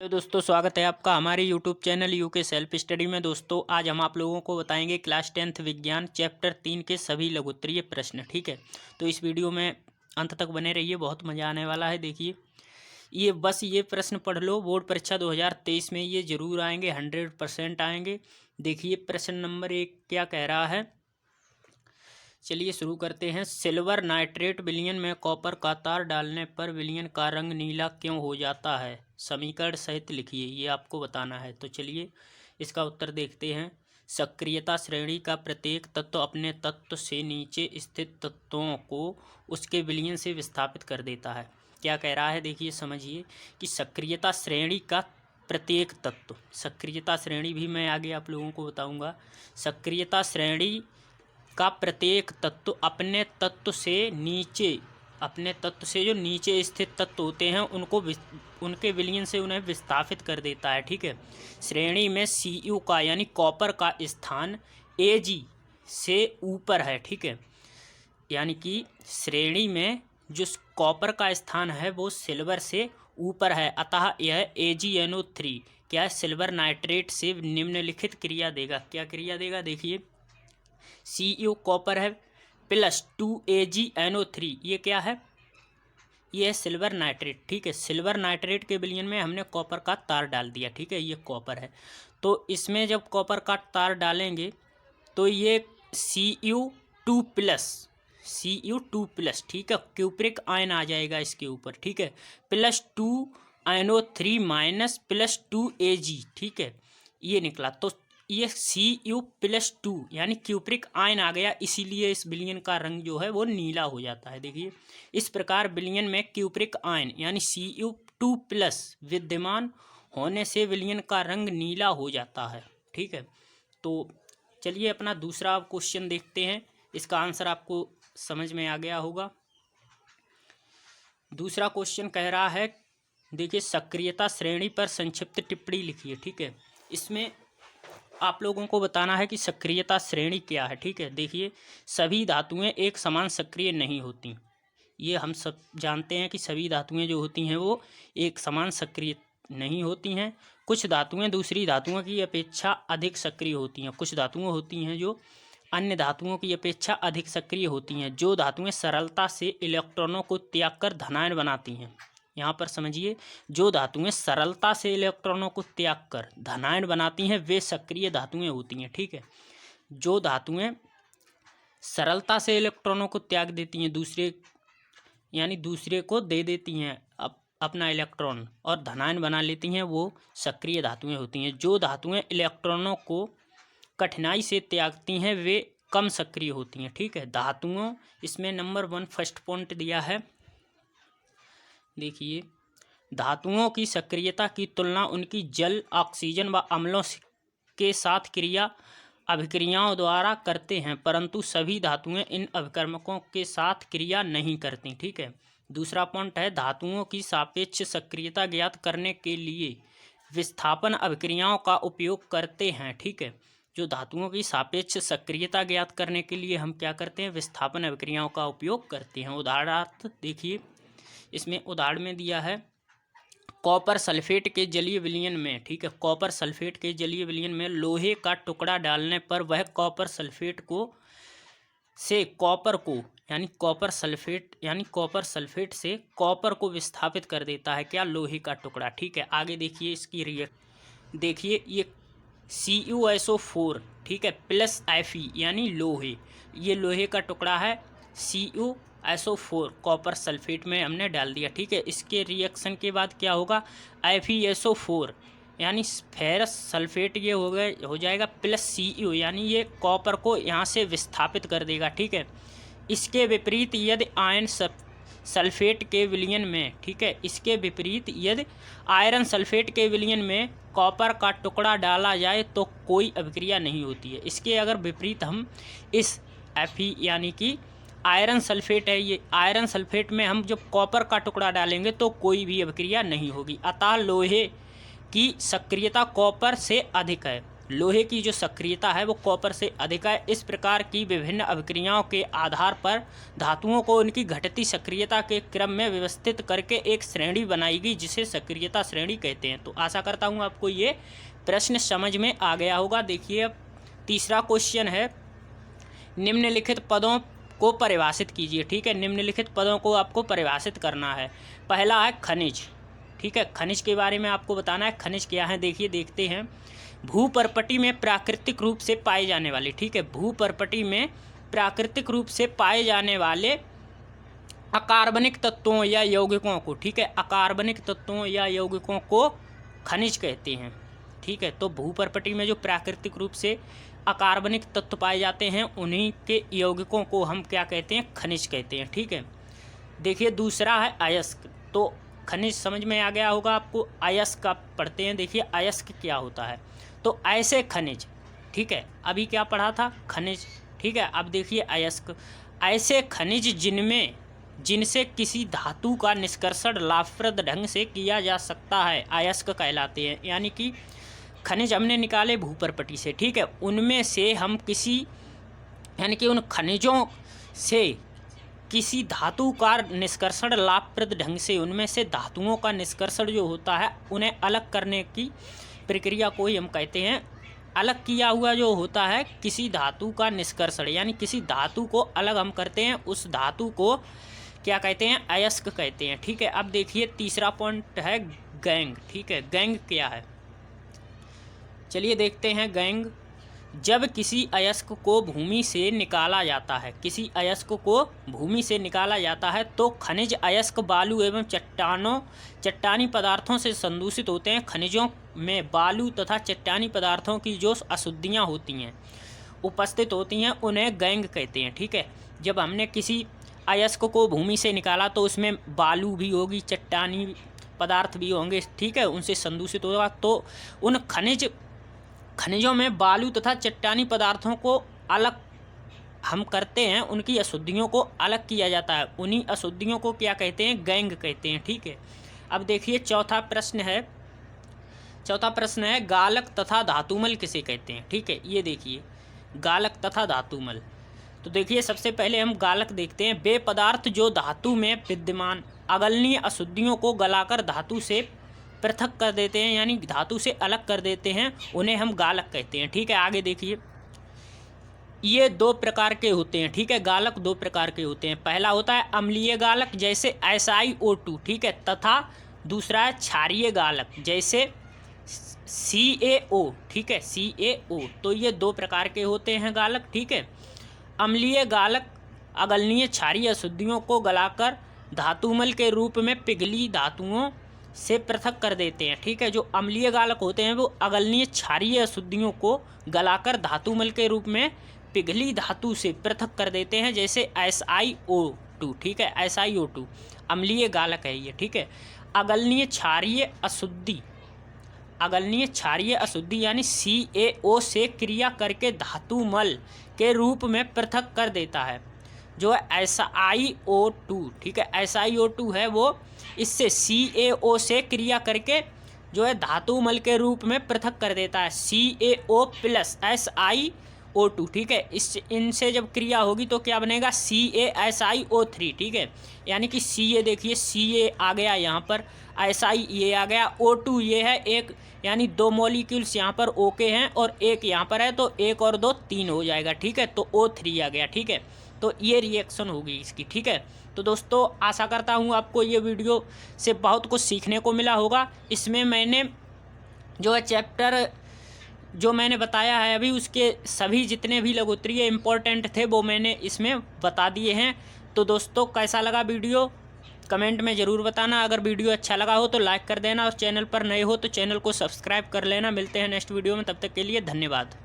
तो दोस्तों स्वागत है आपका हमारे YouTube channel UK self study में। दोस्तों आज हम आप लोगों को बताएंगे क्लास 10th विज्ञान चैप्टर 3 के सभी लघुत्तरीय प्रश्न। ठीक है, तो इस वीडियो में अंत तक बने रहिए, बहुत मज़ा आने वाला है। देखिए ये प्रश्न पढ़ लो, बोर्ड परीक्षा 2023 में ये जरूर आएंगे, 100% आएंगे। देखिए प्रश्न नंबर 1 क्या कह रहा है, चलिए शुरू करते हैं। सिल्वर नाइट्रेट विलयन में कॉपर का तार डालने पर विलयन का रंग नीला क्यों हो जाता है? समीकरण सहित लिखिए, ये आपको बताना है। तो चलिए इसका उत्तर देखते हैं। सक्रियता श्रेणी का प्रत्येक तत्व अपने तत्व से नीचे स्थित तत्वों को उसके विलयन से विस्थापित कर देता है। क्या कह रहा है, देखिए समझिए कि सक्रियता श्रेणी का प्रत्येक तत्व, सक्रियता श्रेणी भी मैं आगे आप लोगों को बताऊंगा। सक्रियता श्रेणी का प्रत्येक तत्व अपने तत्व से जो नीचे स्थित तत्व होते हैं उनके विलयन से उन्हें विस्थापित कर देता है। ठीक है, श्रेणी में Cu का यानी कॉपर का स्थान Ag से ऊपर है। ठीक है, यानी कि श्रेणी में जो कॉपर का स्थान है वो सिल्वर से ऊपर है, अतः यह AgNO3 क्या है, सिल्वर नाइट्रेट से निम्नलिखित क्रिया देगा। क्या क्रिया देगा, देखिए Cu कॉपर है प्लस 2AgNO3, ये क्या है, ये है सिल्वर नाइट्रेट। ठीक है, सिल्वर नाइट्रेट के विलयन में हमने कॉपर का तार डाल दिया। ठीक है, ये कॉपर है, तो इसमें जब कॉपर का तार डालेंगे तो ये Cu2 प्लस, ठीक है, क्यूप्रिक आयन आ जाएगा इसके ऊपर। ठीक है, plus 2NO3 minus plus 2Ag। ठीक है, ये निकला, तो ये Cu+2 यानी क्यूप्रिक आयन आ गया, इसीलिए इस विलयन का रंग जो है वो नीला हो जाता है। देखिए इस प्रकार विलयन में क्यूप्रिक आयन यानी Cu2+ विद्यमान होने से विलयन का रंग नीला हो जाता है। ठीक है, तो चलिए अपना दूसरा क्वेश्चन देखते हैं, इसका आंसर आपको समझ में आ गया होगा। दूसरा क्वेश्चन कह रहा है, देखिए सक्रियता श्रेणी पर संक्षिप्त टिप्पणी लिखिए। ठीक है, इसमें आप लोगों को बताना है कि सक्रियता श्रेणी क्या है। ठीक है, देखिए सभी धातुएं एक समान सक्रिय नहीं होती, ये हम सब जानते हैं कि सभी धातुएं जो होती हैं वो एक समान सक्रिय नहीं होती हैं। कुछ धातुएं दूसरी धातुओं की अपेक्षा अधिक सक्रिय होती हैं, कुछ धातुएं होती हैं जो अन्य धातुओं की अपेक्षा अधिक सक्रिय होती हैं। जो धातुएं सरलता से इलेक्ट्रॉनों को त्याग कर धनायन बनाती हैं, यहाँ पर समझिए, जो धातुएं सरलता से इलेक्ट्रॉनों को त्याग कर धनायन बनाती हैं वे सक्रिय धातुएं होती हैं। ठीक है, जो धातुएं सरलता से इलेक्ट्रॉनों को त्याग देती हैं, दूसरे को दे देती हैं अपना इलेक्ट्रॉन और धनायन बना लेती हैं, वो सक्रिय धातुएं होती हैं। जो धातुएं इलेक्ट्रॉनों को कठिनाई से त्यागती हैं वे कम सक्रिय होती हैं। ठीक है, धातुओं, इसमें नंबर 1 फर्स्ट पॉइंट दिया है, देखिए धातुओं की सक्रियता की तुलना उनकी जल, ऑक्सीजन व अम्लों के साथ अभिक्रियाओं द्वारा करते हैं, परंतु सभी धातुएं इन अभिकर्मकों के साथ क्रिया नहीं करती। ठीक है, दूसरा पॉइंट है, धातुओं की सापेक्ष सक्रियता ज्ञात करने के लिए विस्थापन अभिक्रियाओं का उपयोग करते हैं। ठीक है, जो धातुओं की सापेक्ष सक्रियता ज्ञात करने के लिए हम क्या करते हैं, विस्थापन अभिक्रियाओं का उपयोग करते हैं। उदाहरणार्थ देखिए, इसमें उदाहरण में दिया है कॉपर सल्फेट के जलीय विलयन में। ठीक है, कॉपर सल्फेट के जलीय विलयन में लोहे का टुकड़ा डालने पर वह कॉपर सल्फेट से कॉपर को विस्थापित कर देता है, क्या, लोहे का टुकड़ा। ठीक है, आगे देखिए इसकी रिएक्ट, देखिए ये CuSO4, ठीक है, प्लस Fe यानी लोहे, ये लोहे का टुकड़ा है, CuSO4 कॉपर सल्फेट में हमने डाल दिया। ठीक है, इसके रिएक्शन के बाद क्या होगा, FeSO4 यानी फेरस सल्फेट, ये हो जाएगा प्लस Cu यानी ये कॉपर को यहाँ से विस्थापित कर देगा। ठीक है, इसके विपरीत यदि आयरन सल्फेट के विलयन में, ठीक है, इसके विपरीत यदि आयरन सल्फेट के विलयन में कॉपर का टुकड़ा डाला जाए तो कोई अभिक्रिया नहीं होती है। इसके अगर विपरीत हम इस Fe यानी कि आयरन सल्फेट है, ये आयरन सल्फेट में हम जब कॉपर का टुकड़ा डालेंगे तो कोई भी अभिक्रिया नहीं होगी, अतः लोहे की सक्रियता कॉपर से अधिक है। लोहे की जो सक्रियता है वो कॉपर से अधिक है। इस प्रकार की विभिन्न अभिक्रियाओं के आधार पर धातुओं को उनकी घटती सक्रियता के क्रम में व्यवस्थित करके एक श्रेणी बनाई गई जिसे सक्रियता श्रेणी कहते हैं। तो आशा करता हूँ आपको ये प्रश्न समझ में आ गया होगा। देखिए अब तीसरा क्वेश्चन है, निम्नलिखित पदों को परिभाषित कीजिए। ठीक है, निम्नलिखित पदों को आपको परिभाषित करना है। पहला है खनिज। ठीक है, खनिज के बारे में आपको बताना है खनिज क्या है। देखिए देखते हैं, भूपर्पटी में प्राकृतिक रूप से पाए जाने वाले, ठीक है, भूपर्पटी में प्राकृतिक रूप से पाए जाने वाले अकार्बनिक तत्वों या यौगिकों को, ठीक है, अकार्बनिक तत्वों या यौगिकों को खनिज कहते हैं। ठीक है, तो भूपर्पटी में जो प्राकृतिक रूप से अकार्बनिक तत्व पाए जाते हैं उन्हीं के यौगिकों को हम क्या कहते हैं, खनिज कहते हैं। ठीक है, देखिए दूसरा है अयस्क। तो खनिज समझ में आ गया होगा आपको। अयस्क आप पढ़ते हैं, देखिए अयस्क क्या होता है। तो ऐसे खनिज, ठीक है, अभी क्या पढ़ा था, खनिज। ठीक है, अब देखिए अयस्क, ऐसे खनिज जिनसे किसी धातु का निष्कर्षण लाभप्रद ढंग से किया जा सकता है अयस्क कहलाते हैं। यानी कि खनिज हमने निकाले भूपर्पटी से, ठीक है, उनमें से हम यानी कि उन खनिजों से किसी धातु का निष्कर्षण लाभप्रद ढंग से, उनमें से धातुओं का निष्कर्षण जो होता है उन्हें अलग करने की प्रक्रिया को ही हम कहते हैं, अलग किया हुआ जो होता है किसी धातु का निष्कर्षण, यानी किसी धातु को अलग हम करते हैं, उस धातु को क्या कहते हैं, अयस्क कहते हैं। ठीक है, अब देखिए तीसरा पॉइंट है गैंग। ठीक है, गैंग क्या है, चलिए देखते हैं। गैंग, जब किसी अयस्क को भूमि से निकाला जाता है, किसी अयस्क को भूमि से निकाला जाता है तो खनिज अयस्क बालू एवं चट्टानी पदार्थों से संदूषित होते हैं। खनिजों में बालू तथा चट्टानी पदार्थों की जो अशुद्धियाँ होती हैं, उपस्थित होती हैं, उन्हें गैंग कहते हैं। ठीक है, जब हमने किसी अयस्क को भूमि से निकाला तो उसमें बालू भी होगी, चट्टानी पदार्थ भी होंगे, ठीक है, उनसे संदूषित होगा। तो उन खनिजों में बालू तथा चट्टानी पदार्थों को अलग हम करते हैं, उनकी अशुद्धियों को अलग किया जाता है, उन्हीं अशुद्धियों को क्या कहते हैं, गैंग कहते हैं। ठीक है, अब देखिए चौथा प्रश्न है गालक तथा धातुमल किसे कहते हैं। ठीक है, ये देखिए गालक तथा धातुमल। तो देखिए सबसे पहले हम गालक देखते हैं। वे पदार्थ जो धातु में विद्यमान अगलनीय अशुद्धियों को गलाकर धातु से पृथक कर देते हैं, यानी धातु से अलग कर देते हैं, उन्हें हम गालक कहते हैं। ठीक है, आगे देखिए, ये दो प्रकार के होते हैं। ठीक है, गालक दो प्रकार के होते हैं। पहला होता है अम्लीय गालक जैसे SiO2, ठीक है, तथा दूसरा है क्षारीय गालक जैसे CaO। ठीक है, CaO। तो ये दो प्रकार के होते हैं गालक। ठीक है, अम्लीय गालक अगलनीय क्षारीय अशुद्धियों को गलाकर धातुमल के रूप में पिघली धातुओं से पृथक कर देते हैं। ठीक है, जो अम्लीय गालक होते हैं वो अगलनीय क्षारीय अशुद्धियों को गलाकर धातुमल के रूप में पिघली धातु से पृथक कर देते हैं, जैसे SiO2। ठीक है, SiO2 अम्लीय गालक है ये। ठीक है, अगलनीय क्षारीय अशुद्धि यानी CaO से क्रिया करके धातुमल के रूप में पृथक कर देता है, जो है SiO2। ठीक है, SiO2 है वो, इससे CaO से क्रिया करके जो है धातुमल के रूप में पृथक कर देता है, CaO प्लस SiO2। ठीक है, इनसे जब क्रिया होगी तो क्या बनेगा, CaSiO3। ठीक है, यानी कि Ca देखिए Ca आ गया यहाँ पर, Si ये आ गया, O2 ये है एक, यानी दो मॉलिक्यूल्स यहाँ पर O के हैं और एक यहाँ पर है, तो एक और दो तीन हो जाएगा। ठीक है, तो O3 आ गया। ठीक है, तो ये रिएक्शन होगी इसकी। ठीक है, तो दोस्तों आशा करता हूँ आपको ये वीडियो से बहुत कुछ सीखने को मिला होगा। इसमें मैंने जो है चैप्टर जो मैंने बताया है अभी, उसके सभी जितने भी लघुत्तरीय इम्पोर्टेंट थे वो मैंने इसमें बता दिए हैं। तो दोस्तों कैसा लगा वीडियो कमेंट में ज़रूर बताना। अगर वीडियो अच्छा लगा हो तो लाइक कर देना और चैनल पर नए हो तो चैनल को सब्सक्राइब कर लेना। मिलते हैं नेक्स्ट वीडियो में, तब तक के लिए धन्यवाद।